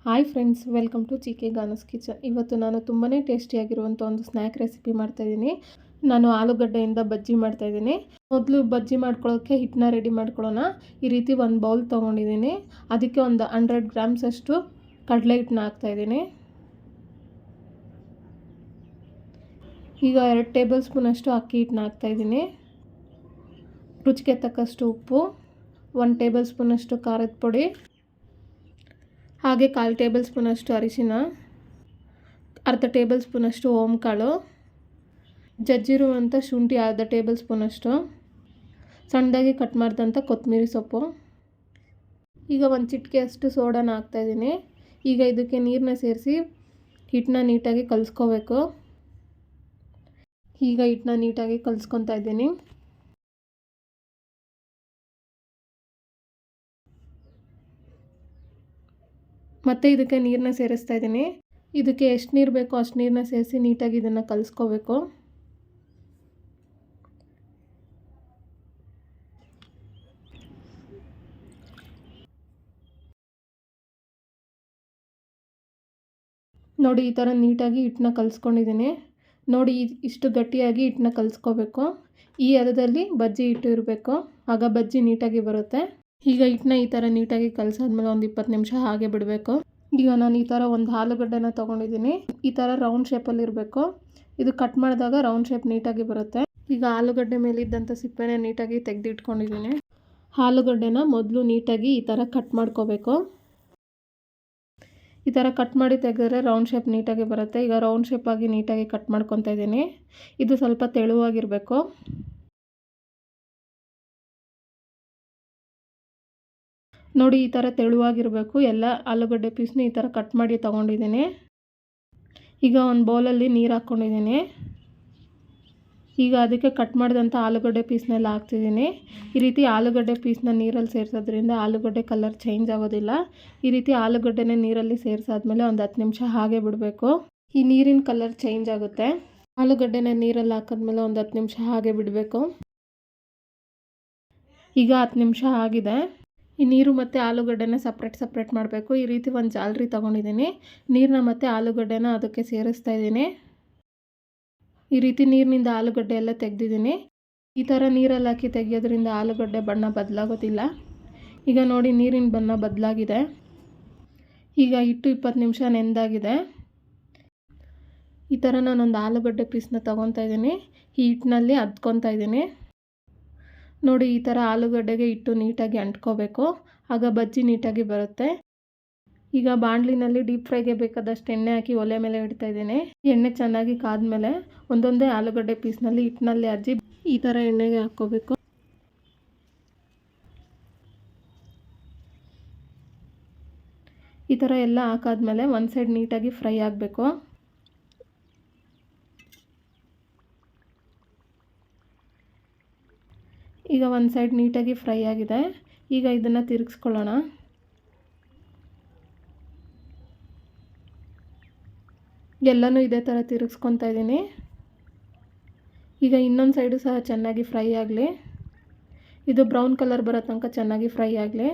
Hi friends, welcome to ಚಿಕೆ ಗಾನಸ್ kitchen. ಇವತ್ತು ನಾನು ತುಂಬಾ ಟೇಸ್ಟಿಯಾಗಿರುವಂಥ ಒಂದು ಸ್ನ್ಯಾಕ್ ರೆಸಿಪಿ ಮಾಡ್ತಾಯಿದ್ದೀನಿ. ನಾನು ಆಲೂಗಡ್ಡೆಯಿಂದ ಬಜ್ಜಿ ಮಾಡ್ತಾಯಿದ್ದೀನಿ. ಮೊದಲು ಬಜ್ಜಿ ಮಾಡ್ಕೊಳ್ಳೋಕ್ಕೆ ಹಿಟ್ಟನ್ನ ರೆಡಿ ಮಾಡ್ಕೊಳ್ಳೋಣ. ಈ ರೀತಿ ಒಂದು ಬೌಲ್ ತೊಗೊಂಡಿದ್ದೀನಿ. ಅದಕ್ಕೆ ಒಂದು 100 ಗ್ರಾಮ್ಸ್ ಅಷ್ಟು ಕಡಲೆ ಹಿಟ್ಟನ್ನ ಹಾಕ್ತಾಯಿದ್ದೀನಿ. ಈಗ 2 ಟೇಬಲ್ ಸ್ಪೂನ್ ಅಷ್ಟು ಅಕ್ಕಿ ಹಿಟ್ಟನ್ನ ಹಾಕ್ತಾಯಿದ್ದೀನಿ. ರುಚಿಗೆ ತಕ್ಕಷ್ಟು ಉಪ್ಪು, 1 ಟೇಬಲ್ ಸ್ಪೂನ್ ಅಷ್ಟು ಖಾರದ ಪುಡಿ, ಹಾಗೆ 1/4 ಟೇಬಲ್ ಸ್ಪೂನ್ ಅಷ್ಟು ಅರಿಶಿನ, ಅರ್ಧ ಟೇಬಲ್ ಸ್ಪೂನ್ ಅಷ್ಟು ಓಂಕಾಳು, ಜಜ್ಜಿರುವಂಥ ಶುಂಠಿ ಅರ್ಧ ಟೇಬಲ್ ಸ್ಪೂನ್ ಅಷ್ಟು, ಸಣ್ಣದಾಗಿ ಕಟ್ ಮಾಡಿದಂಥ ಕೊತ್ತಂಬರಿ ಸೊಪ್ಪು. ಈಗ ಒಂದು ಚಿಟಿಕೆ ಅಷ್ಟು ಸೋಡಾನ ಹಾಕ್ತಾಯಿದ್ದೀನಿ. ಈಗ ಇದಕ್ಕೆ ನೀರನ್ನ ಸೇರಿಸಿ ಹಿಟ್ಟನ್ನ ನೀಟಾಗಿ ಕಲಿಸ್ಕೋಬೇಕು. ಈಗ ಹಿಟ್ಟನ್ನ ನೀಟಾಗಿ ಕಲಿಸ್ಕೊತಾ ಇದ್ದೀನಿ. ಮತ್ತು ಇದಕ್ಕೆ ನೀರನ್ನ ಸೇರಿಸ್ತಾ ಇದ್ದೀನಿ. ಇದಕ್ಕೆ ಎಷ್ಟು ನೀರು ಬೇಕೋ ಅಷ್ಟು ನೀರನ್ನ ಸೇರಿಸಿ ನೀಟಾಗಿ ಇದನ್ನು ಕಲಿಸ್ಕೋಬೇಕು. ನೋಡಿ, ಈ ಥರ ನೀಟಾಗಿ ಹಿಟ್ಟನ್ನ ಕಲಿಸ್ಕೊಂಡಿದ್ದೀನಿ. ನೋಡಿ, ಇಷ್ಟು ಗಟ್ಟಿಯಾಗಿ ಹಿಟ್ಟನ್ನ ಕಲಿಸ್ಕೋಬೇಕು. ಈ ಹದದಲ್ಲಿ ಬಜ್ಜಿ ಹಿಟ್ಟು ಇರಬೇಕು, ಆಗ ಬಜ್ಜಿ ನೀಟಾಗಿ ಬರುತ್ತೆ. ಈಗ ಹಿಟ್ಟನ್ನ ಈ ಥರ ನೀಟಾಗಿ ಕಲಿಸಾದ್ಮೇಲೆ ಒಂದು 20 ನಿಮಿಷ ಹಾಗೆ ಬಿಡಬೇಕು. ಈಗ ನಾನು ಈ ಥರ ಒಂದು ಆಲೂಗಡ್ಡೆನ ತೊಗೊಂಡಿದ್ದೀನಿ. ಈ ಥರ ರೌಂಡ್ ಶೇಪಲ್ಲಿ ಇರಬೇಕು. ಇದು ಕಟ್ ಮಾಡಿದಾಗ ರೌಂಡ್ ಶೇಪ್ ನೀಟಾಗಿ ಬರುತ್ತೆ. ಈಗ ಆಲೂಗಡ್ಡೆ ಮೇಲಿದ್ದಂಥ ಸಿಪ್ಪೆನ ನೀಟಾಗಿ ತೆಗೆದಿಟ್ಕೊಂಡಿದ್ದೀನಿ. ಆಲೂಗಡ್ಡೆನ ಮೊದಲು ನೀಟಾಗಿ ಈ ಥರ ಕಟ್ ಮಾಡ್ಕೋಬೇಕು. ಈ ಥರ ಕಟ್ ಮಾಡಿ ತೆಗೆದ್ರೆ ರೌಂಡ್ ಶೇಪ್ ನೀಟಾಗಿ ಬರುತ್ತೆ. ಈಗ ರೌಂಡ್ ಶೇಪಾಗಿ ನೀಟಾಗಿ ಕಟ್ ಮಾಡ್ಕೊತಾ ಇದ್ದೀನಿ. ಇದು ಸ್ವಲ್ಪ ತೆಳುವಾಗಿರಬೇಕು. ನೋಡಿ, ಈ ಥರ ತೆಳುವಾಗಿರಬೇಕು. ಎಲ್ಲ ಆಲೂಗಡ್ಡೆ ಪೀಸ್ನ ಈ ಥರ ಕಟ್ ಮಾಡಿ ತೊಗೊಂಡಿದ್ದೀನಿ. ಈಗ ಒಂದು ಬೌಲಲ್ಲಿ ನೀರು ಹಾಕ್ಕೊಂಡಿದ್ದೀನಿ. ಈಗ ಅದಕ್ಕೆ ಕಟ್ ಮಾಡಿದಂಥ ಆಲೂಗಡ್ಡೆ ಪೀಸ್ನೆಲ್ಲ ಹಾಕ್ತಿದ್ದೀನಿ. ಈ ರೀತಿ ಆಲೂಗಡ್ಡೆ ಪೀಸ್ನ ನೀರಲ್ಲಿ ಸೇರಿಸೋದ್ರಿಂದ ಆಲೂಗಡ್ಡೆ ಕಲರ್ ಚೇಂಜ್ ಆಗೋದಿಲ್ಲ. ಈ ರೀತಿ ಆಲೂಗಡ್ಡೆನೇ ನೀರಲ್ಲಿ ಸೇರಿಸಾದ್ಮೇಲೆ ಒಂದು 10 ನಿಮಿಷ ಹಾಗೆ ಬಿಡಬೇಕು. ಈ ನೀರಿನ ಕಲರ್ ಚೇಂಜ್ ಆಗುತ್ತೆ. ಆಲೂಗಡ್ಡೆನ ನೀರಲ್ಲಿ ಹಾಕಿದ್ಮೇಲೆ ಒಂದು 10 ನಿಮಿಷ ಹಾಗೆ ಬಿಡಬೇಕು. ಈಗ 10 ನಿಮಿಷ ಆಗಿದೆ. ಈ ನೀರು ಮತ್ತು ಆಲೂಗಡ್ಡೆನ ಸಪ್ರೇಟ್ ಮಾಡಬೇಕು. ಈ ರೀತಿ ಒಂದು ಜಾಲರಿ ತೊಗೊಂಡಿದ್ದೀನಿ. ನೀರನ್ನ ಮತ್ತು ಆಲೂಗಡ್ಡೆನ ಅದಕ್ಕೆ ಸೇರಿಸ್ತಾ ಇದ್ದೀನಿ. ಈ ರೀತಿ ನೀರಿನಿಂದ ಆಲೂಗಡ್ಡೆ ಎಲ್ಲ ತೆಗೆದಿದ್ದೀನಿ. ಈ ಥರ ನೀರಲ್ಲಿ ಹಾಕಿ ತೆಗೆಯೋದ್ರಿಂದ ಆಲೂಗಡ್ಡೆ ಬಣ್ಣ ಬದಲಾಗೋದಿಲ್ಲ. ಈಗ ನೋಡಿ, ನೀರಿನ ಬಣ್ಣ ಬದಲಾಗಿದೆ. ಈಗ ಹಿಟ್ಟು 20 ನಿಮಿಷ ನೆಂದಾಗಿದೆ. ಈ ಥರ ನಾನೊಂದು ಆಲೂಗಡ್ಡೆ ಪೀಸ್ನ ತೊಗೊತಾ ಇದ್ದೀನಿ. ಈ ಹಿಟ್ಟಿನಲ್ಲಿ ಅದ್ಕೊತಾ ಇದ್ದೀನಿ. ನೋಡಿ, ಈ ಥರ ಆಲೂಗಡ್ಡೆಗೆ ಹಿಟ್ಟು ನೀಟಾಗಿ ಅಂಟ್ಕೋಬೇಕು, ಆಗ ಬಜ್ಜಿ ನೀಟಾಗಿ ಬರುತ್ತೆ. ಈಗ ಬಾಣಲಿನಲ್ಲಿ ಡೀಪ್ ಫ್ರೈಗೆ ಬೇಕಾದಷ್ಟು ಎಣ್ಣೆ ಹಾಕಿ ಒಲೆ ಮೇಲೆ ಇಡ್ತಾ ಇದ್ದೀನಿ. ಎಣ್ಣೆ ಚೆನ್ನಾಗಿ ಕಾದ್ಮೇಲೆ ಒಂದೊಂದೇ ಆಲೂಗಡ್ಡೆ ಪೀಸ್ನಲ್ಲಿ ಹಿಟ್ಟಿನಲ್ಲಿ ಅಜ್ಜಿ ಈ ಥರ ಎಣ್ಣೆಗೆ ಹಾಕ್ಕೋಬೇಕು. ಈ ಥರ ಎಲ್ಲ ಹಾಕಾದ್ಮೇಲೆ ಒಂದು ಸೈಡ್ ನೀಟಾಗಿ ಫ್ರೈ ಆಗಬೇಕು. ಈಗ ಒಂದು ಸೈಡ್ ನೀಟಾಗಿ ಫ್ರೈ ಆಗಿದೆ. ಈಗ ಇದನ್ನು ತಿರುಗಿಸ್ಕೊಳ್ಳೋಣ. ಎಲ್ಲನೂ ಇದೇ ಥರ ತಿರುಗಿಸ್ಕೊತಾ ಇದ್ದೀನಿ. ಈಗ ಇನ್ನೊಂದು ಸೈಡು ಸಹ ಚೆನ್ನಾಗಿ ಫ್ರೈ ಆಗಲಿ. ಇದು ಬ್ರೌನ್ ಕಲರ್ ಬರೋ ತನಕ ಚೆನ್ನಾಗಿ ಫ್ರೈ ಆಗಲಿ.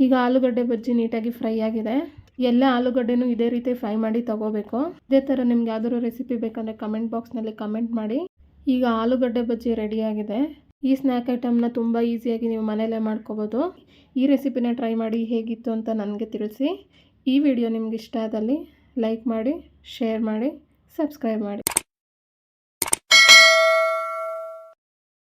ಈಗ ಆಲೂಗಡ್ಡೆ ಬಜ್ಜಿ ನೀಟಾಗಿ ಫ್ರೈ ಆಗಿದೆ. ಎಲ್ಲ ಆಲೂಗಡ್ಡೆನೂ ಇದೇ ರೀತಿ ಫ್ರೈ ಮಾಡಿ ತೊಗೋಬೇಕು. ಇದೇ ಥರ ನಿಮ್ಗೆ ಯಾವ್ದಾದ್ರು ರೆಸಿಪಿ ಬೇಕಂದರೆ ಕಮೆಂಟ್ ಬಾಕ್ಸ್ನಲ್ಲಿ ಕಮೆಂಟ್ ಮಾಡಿ. ಈಗ ಆಲೂಗಡ್ಡೆ ಬಜ್ಜಿ ರೆಡಿಯಾಗಿದೆ. ಈ ಸ್ನ್ಯಾಕ್ ಐಟಮ್ನ ತುಂಬ ಈಸಿಯಾಗಿ ನೀವು ಮನೆಯಲ್ಲೇ ಮಾಡ್ಕೋಬೋದು. ಈ ರೆಸಿಪಿನ ಟ್ರೈ ಮಾಡಿ ಹೇಗಿತ್ತು ಅಂತ ನನಗೆ ತಿಳಿಸಿ. ಈ ವಿಡಿಯೋ ನಿಮ್ಗೆ ಇಷ್ಟ ಆದಲ್ಲಿ ಲೈಕ್ ಮಾಡಿ, ಶೇರ್ ಮಾಡಿ, ಸಬ್ಸ್ಕ್ರೈಬ್ ಮಾಡಿ.